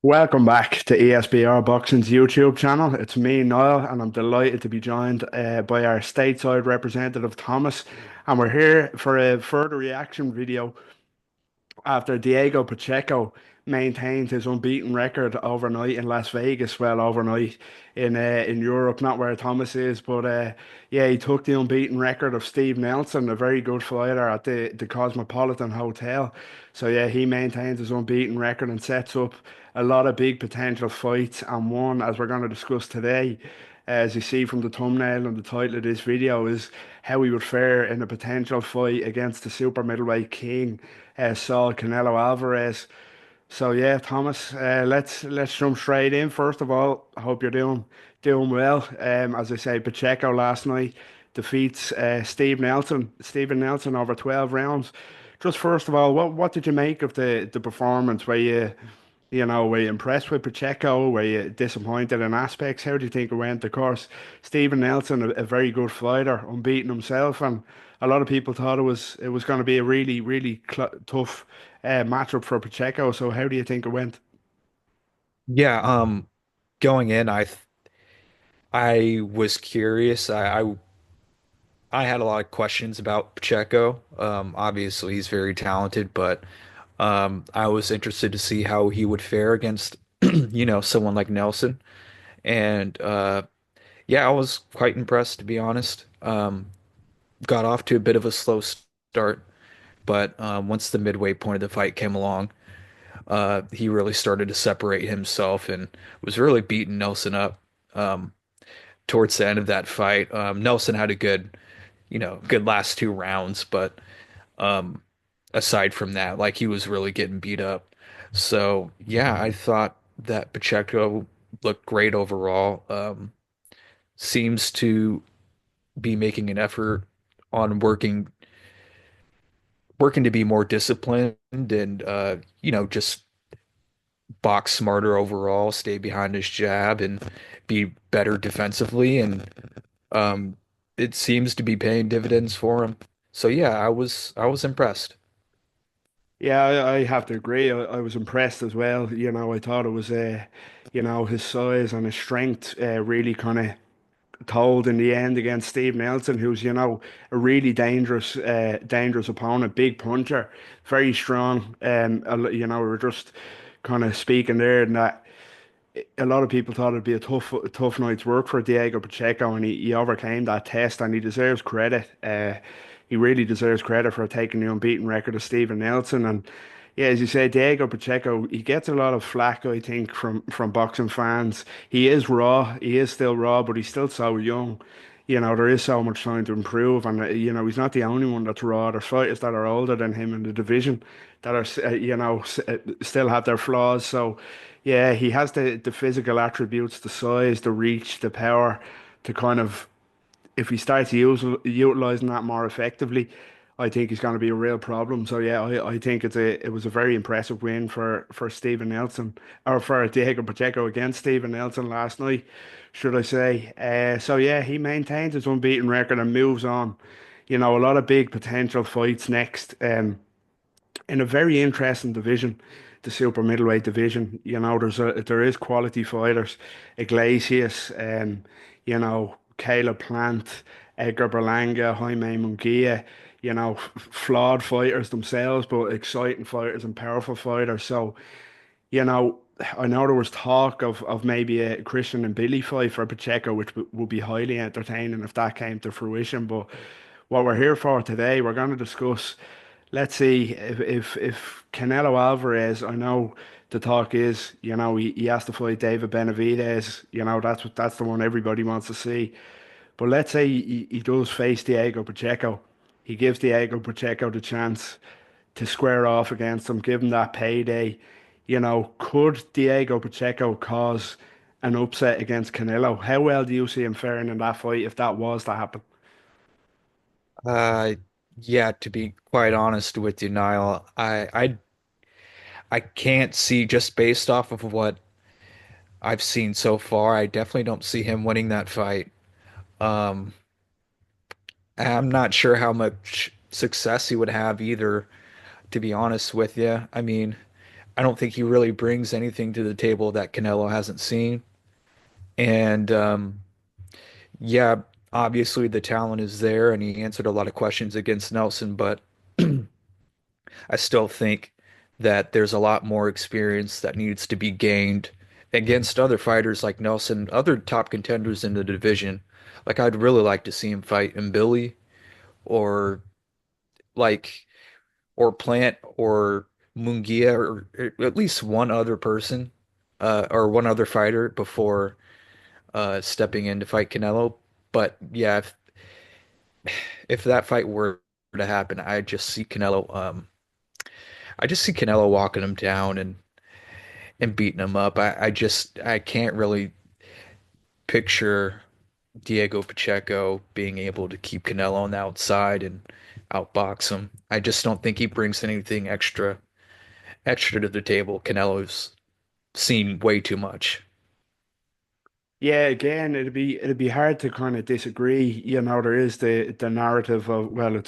Welcome back to ESBR Boxing's YouTube channel. It's me, Niall, and I'm delighted to be joined by our stateside representative, Thomas. And we're here for a further reaction video after Diego Pacheco maintained his unbeaten record overnight in Las Vegas. Well, overnight in Europe, not where Thomas is, but yeah, he took the unbeaten record of Steve Nelson, a very good fighter at the Cosmopolitan Hotel. So yeah, he maintains his unbeaten record and sets up a lot of big potential fights, and one, as we're going to discuss today, as you see from the thumbnail and the title of this video, is how he would fare in a potential fight against the super middleweight king, Saul Canelo Alvarez. So yeah, Thomas, let's jump straight in. First of all, I hope you're doing well. As I say, Pacheco last night defeats Stephen Nelson over 12 rounds. Just first of all, what did you make of the performance? Were you impressed with Pacheco? Were you disappointed in aspects? How do you think it went? Of course, Stephen Nelson, a very good fighter, unbeaten himself, and a lot of people thought it was going to be a really tough matchup for Pacheco. So, how do you think it went? Yeah, going in, I was curious. I had a lot of questions about Pacheco. Obviously he's very talented, but I was interested to see how he would fare against, someone like Nelson. And yeah, I was quite impressed to be honest. Got off to a bit of a slow start, but once the midway point of the fight came along, he really started to separate himself and was really beating Nelson up. Um, Towards the end of that fight. Nelson had a good last two rounds, but um, aside from that, like he was really getting beat up. So yeah, I thought that Pacheco looked great overall. Seems to be making an effort on working to be more disciplined and just box smarter overall, stay behind his jab and be better defensively. And Um, it seems to be paying dividends for him. So yeah, I was impressed. Yeah, I have to agree. I was impressed as well. I thought it was his size and his strength really kind of told in the end against Steve Nelson, who's, a really dangerous opponent, big puncher, very strong. We were just kind of speaking there, and that a lot of people thought it'd be a tough night's work for Diego Pacheco, and he overcame that test, and he deserves credit. He really deserves credit for taking the unbeaten record of Stephen Nelson. And yeah, as you say, Diego Pacheco, he gets a lot of flack, I think, from boxing fans. He is raw, he is still raw, but he's still so young. There is so much time to improve, and he's not the only one that's raw. There's fighters that are older than him in the division that are, still have their flaws. So, yeah, he has the physical attributes, the size, the reach, the power to kind of, if he starts utilizing that more effectively, I think he's going to be a real problem. So yeah, I think it was a very impressive win for Stephen Nelson, or for Diego Pacheco against Stephen Nelson last night, should I say? So yeah, he maintains his unbeaten record and moves on. A lot of big potential fights next. In a very interesting division, the super middleweight division. There is quality fighters, Iglesias, Caleb Plant, Edgar Berlanga, Jaime Munguia. Flawed fighters themselves, but exciting fighters and powerful fighters. So, you know, I know there was talk of maybe a Christian and Billy fight for Pacheco, which would be highly entertaining if that came to fruition. But what we're here for today, we're going to discuss. Let's see if Canelo Alvarez. I know the talk is, he has to fight David Benavidez. That's the one everybody wants to see. But let's say he does face Diego Pacheco. He gives Diego Pacheco the chance to square off against him, give him that payday. Could Diego Pacheco cause an upset against Canelo? How well do you see him faring in that fight if that was to happen? Uh, yeah, to be quite honest with you, Niall, I can't see just based off of what I've seen so far. I definitely don't see him winning that fight. Um, I'm not sure how much success he would have either, to be honest with you. I mean, I don't think he really brings anything to the table that Canelo hasn't seen. And yeah, obviously the talent is there, and he answered a lot of questions against Nelson, but I still think that there's a lot more experience that needs to be gained against other fighters like Nelson, other top contenders in the division. Like I'd really like to see him fight Billy or like or Plant or Munguia or at least one other person or one other fighter before stepping in to fight Canelo. But yeah, if that fight were to happen, I just see Canelo walking him down and beating him up. I can't really picture Diego Pacheco being able to keep Canelo on the outside and outbox him. I just don't think he brings anything extra to the table. Canelo's seen way too much. Yeah, again, it'd be hard to kind of disagree. There is the narrative of, well,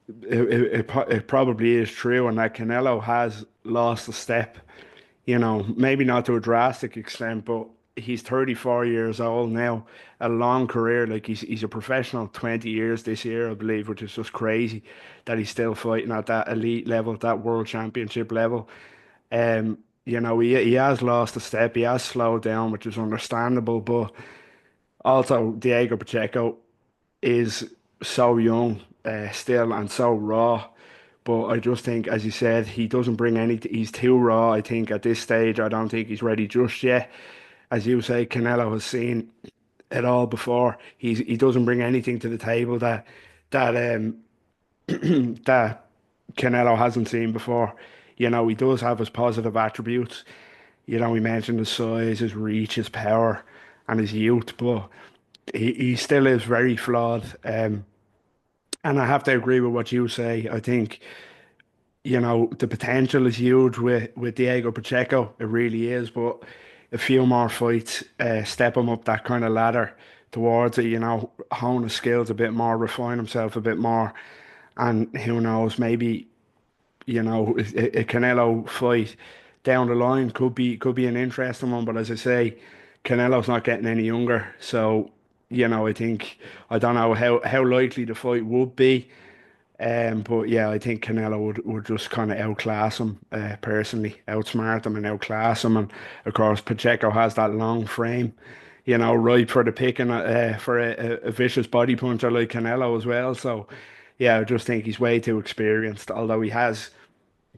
it probably is true, and that Canelo has lost a step. Maybe not to a drastic extent, but he's 34 years old now, a long career. Like he's a professional 20 years this year, I believe, which is just crazy that he's still fighting at that elite level, that world championship level. He has lost a step, he has slowed down, which is understandable, but also Diego Pacheco is so young still and so raw. But I just think, as you said, he doesn't bring any. He's too raw. I think at this stage, I don't think he's ready just yet. As you say, Canelo has seen it all before. He doesn't bring anything to the table that that Canelo hasn't seen before. He does have his positive attributes. We mentioned his size, his reach, his power, and his youth, but he still is very flawed. And I have to agree with what you say. I think, the potential is huge with Diego Pacheco. It really is. But a few more fights, step him up that kind of ladder towards it, hone his skills a bit more, refine himself a bit more. And who knows, maybe, a Canelo fight down the line could be an interesting one. But as I say, Canelo's not getting any younger. So, I don't know how likely the fight would be. But yeah, I think Canelo would just kind of outclass him, personally, outsmart him and outclass him. And of course, Pacheco has that long frame, right for the picking, for a vicious body puncher like Canelo as well. So yeah, I just think he's way too experienced. Although he has,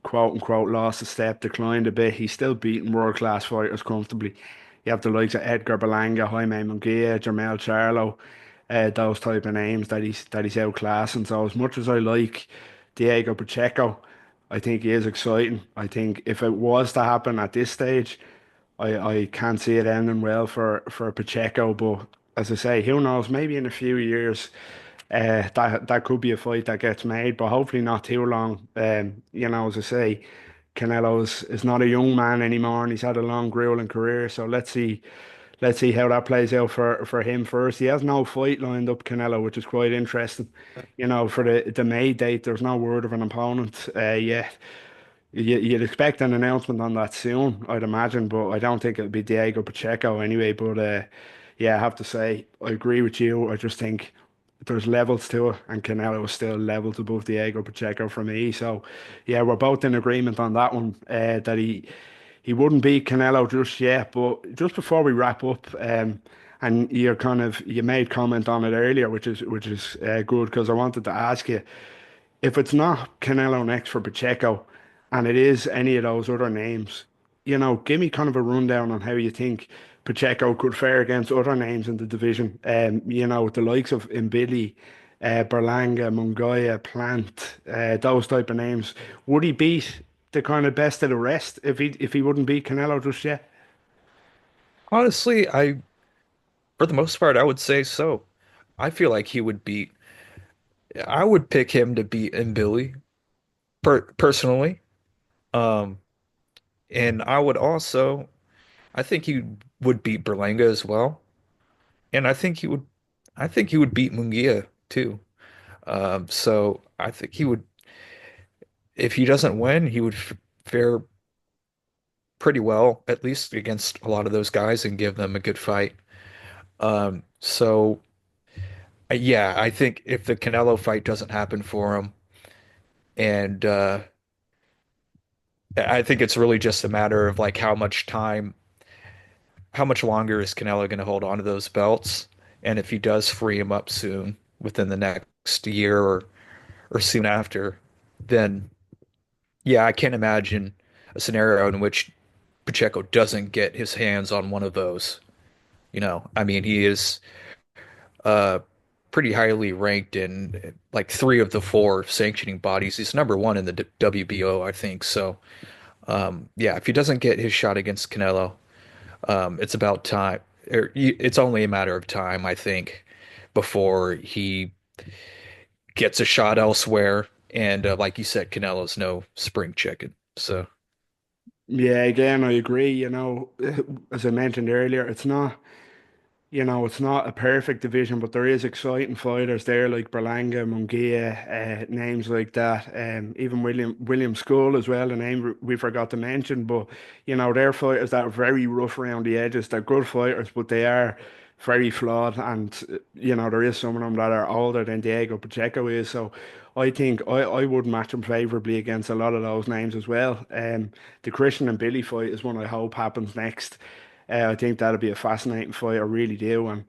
quote unquote, lost a step, declined a bit, he's still beating world class fighters comfortably. You have the likes of Edgar Berlanga, Jaime Munguia, Jermell Charlo, those type of names that he's outclassing. So as much as I like Diego Pacheco, I think he is exciting. I think if it was to happen at this stage, I can't see it ending well for Pacheco. But as I say, who knows? Maybe in a few years, that could be a fight that gets made, but hopefully not too long. As I say, Canelo is not a young man anymore, and he's had a long, grueling career. So let's see how that plays out for him first. He has no fight lined up, Canelo, which is quite interesting. For the May date, there's no word of an opponent yet. You'd expect an announcement on that soon, I'd imagine, but I don't think it'll be Diego Pacheco anyway. But yeah, I have to say, I agree with you. I just think there's levels to it, and Canelo is still levels above Diego Pacheco for me. So yeah, we're both in agreement on that one, that he wouldn't beat Canelo just yet. But just before we wrap up, and you made comment on it earlier, which is good because I wanted to ask you, if it's not Canelo next for Pacheco, and it is any of those other names, give me kind of a rundown on how you think Pacheco could fare against other names in the division. With the likes of Mbili, Berlanga, Munguia, Plant, those type of names. Would he beat the kind of best of the rest if he wouldn't beat Canelo just yet? Honestly, for the most part, I would say so. I feel like I would pick him to beat Billy personally. Um, and I think he would beat Berlanga as well. And I think he would beat Munguia too. So I think if he doesn't win, he would fare. pretty well, at least against a lot of those guys, and give them a good fight. Yeah, I think if the Canelo fight doesn't happen for him, and I think it's really just a matter of like how much longer is Canelo going to hold on to those belts, and if he does free him up soon, within the next year or soon after, then yeah, I can't imagine a scenario in which Pacheco doesn't get his hands on one of those. I mean, he is uh pretty highly ranked in like three of the four sanctioning bodies. He's number one in the WBO, I think. So, yeah, if he doesn't get his shot against Canelo, it's about time. It's only a matter of time, I think, before he gets a shot elsewhere. And like you said, Canelo's no spring chicken. So, Yeah, again, I agree. As I mentioned earlier, it's not a perfect division, but there is exciting fighters there like Berlanga, Munguia, names like that. Even William Skull as well, a name we forgot to mention. But they're fighters that are very rough around the edges. They're good fighters, but they are very flawed. And there is some of them that are older than Diego Pacheco is. So I think I would match him favorably against a lot of those names as well. The Christian and Billy fight is one I hope happens next. I think that'll be a fascinating fight. I really do. And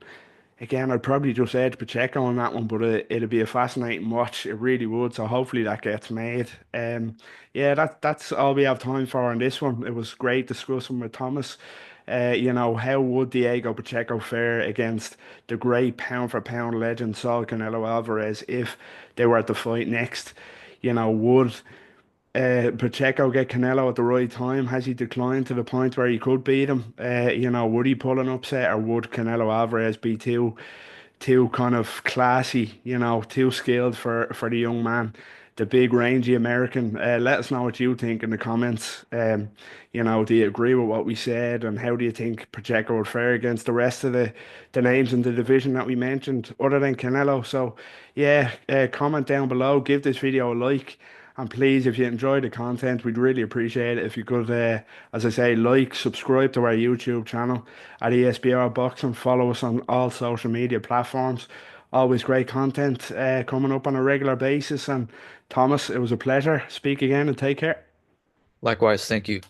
again, I'd probably just edge Pacheco on that one, but it'll be a fascinating watch. It really would. So hopefully that gets made. Yeah, that's all we have time for on this one. It was great discussing with Thomas. How would Diego Pacheco fare against the great pound for pound legend Saul Canelo Alvarez if they were to fight next? Would Pacheco get Canelo at the right time? Has he declined to the point where he could beat him? Would he pull an upset, or would Canelo Alvarez be too kind of classy, too skilled for the young man, the big rangy American? Let us know what you think in the comments. Do you agree with what we said, and how do you think Pacheco would fare against the rest of the names in the division that we mentioned, other than Canelo? So, yeah, comment down below, give this video a like. And please, if you enjoy the content, we'd really appreciate it if you could, as I say, like, subscribe to our YouTube channel at ESBR Boxing, follow us on all social media platforms. Always great content coming up on a regular basis. And Thomas, it was a pleasure. Speak again and take care. likewise, thank you.